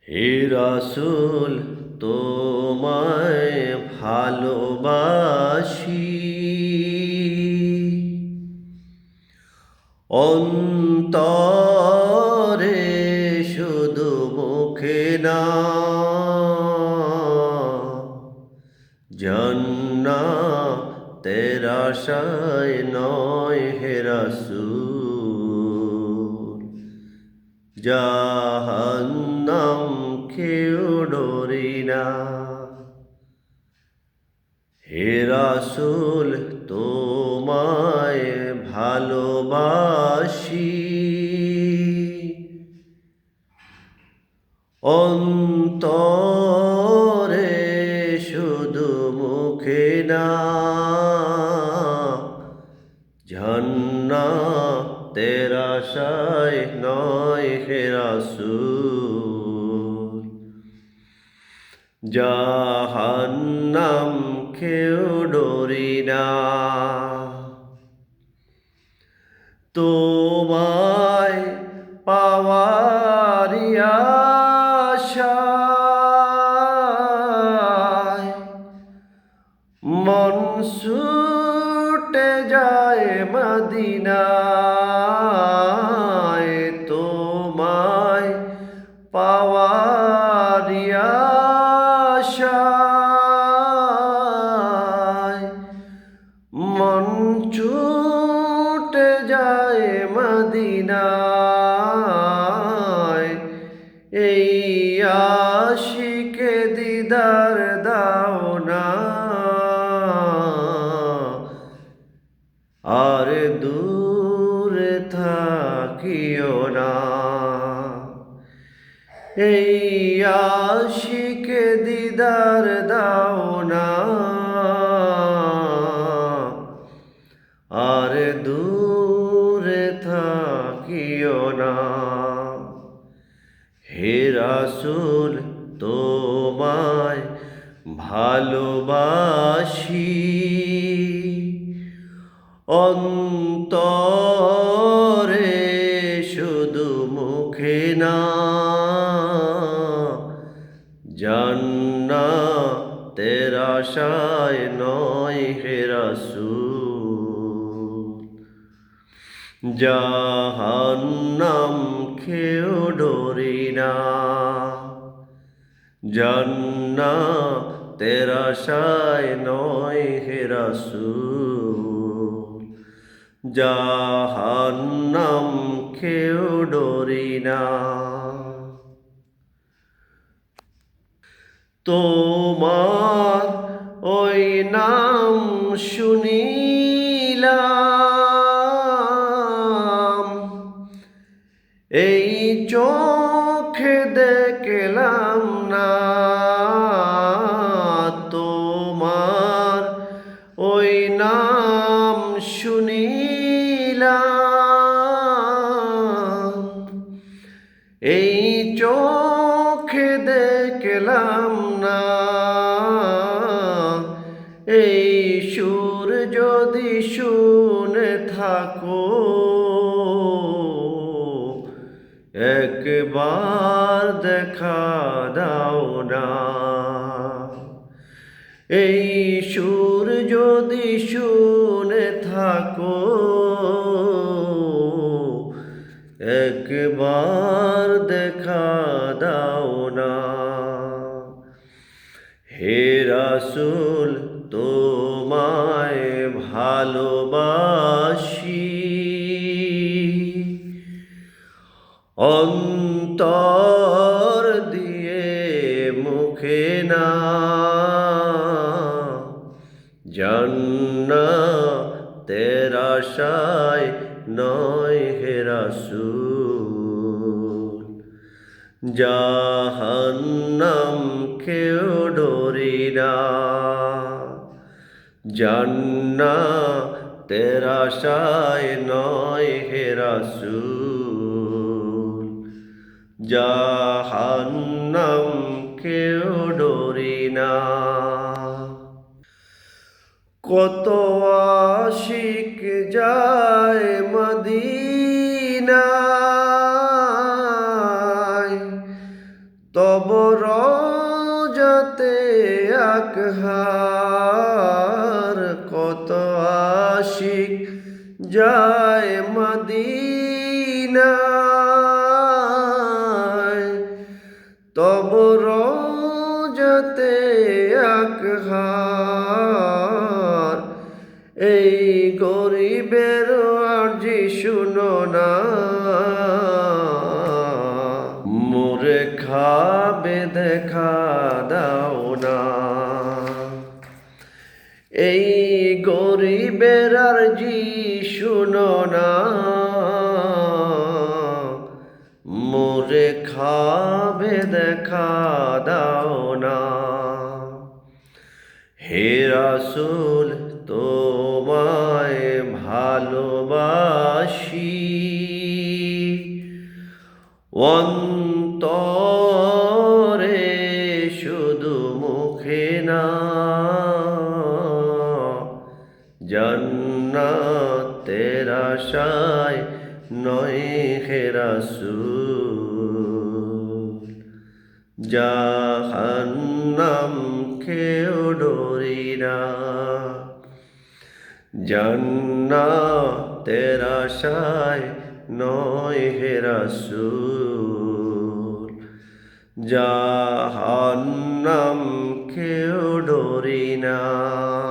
হে রাসূল তোমায় ভালোবাসি, অন্তরে শুধু মুখে না, জান্নাতের আশায় নয় হে রাসূল, জাহান্নাম খেয়েও ডরি না। হে রাসূল তোমায় ভালোবাসি, অন্তরে শুধু মুখে না, জান্নাতের আশায় নয় হে রাসূল, জাহান্নাম খেয়েও ডরি না। তোমায় পাওয়ার আশায় মন ছুটে যায় মদিনায়, তোমায় পাওয়ার আশায় মন ছুটে যায় মদিনায়। এই আশিকে দিদার দাও না, আর দূরে থাকিও না। এই আশিকে দিদার দাও না, আর দূরে থাকিও না। হে রাসূল তোমায় ভালোবাসি, অন্তরে শুধু মুখে না, জান্নাতের আশায় নয় হে রাসূল, জাহান্নাম খেয়েও ডরি না। জান্নাতের আশায় নয় হে রাসূল, জাহান্নাম খেয়েও ডরি না। তোমার ওই নাম শুনিলাম, এই চোখে দেখলাম না। তোমার ওই নাম শুনিলাম, এই চোখে দেখলাম না। এই সুর যদি শুনে থাকো, একবার দেখা দাও না। এই সুর যদি শুনে থাকো, একবার দেখা দাও না। হে রাসূল তোমায় ভালোবাসি, অন্তর দিয়ে মুখে না, জান্নাতের আশায় নয় হে রাসূল, জাহান্নাম খেয়েও ডরি না। জান্নাতের আশায় নয় হে রাসূল, জাহান্নাম খেয়েও ডরি না। কত আশিক যায় মদিনায়, তব রোজাতে আকহার কত আশিক যায় মদিনায় তব রোজাতে আকহার এই গরিবের আরজি শুনো না মোরে খাবে দেখা দাও না এই গরিবের আরজি শুনো না মোরে খাবে দেখা দাও না হে রাসূল তোমায় ভালোবাসি অন্তরে শুধু মুখে না জান্নাতের আশায় নয় হে রাসূল জাহান্নাম কেউ ডরি না জান্নাতের আশায় নয় হে রাসূল জাহান্নাম কেউ ডরি না।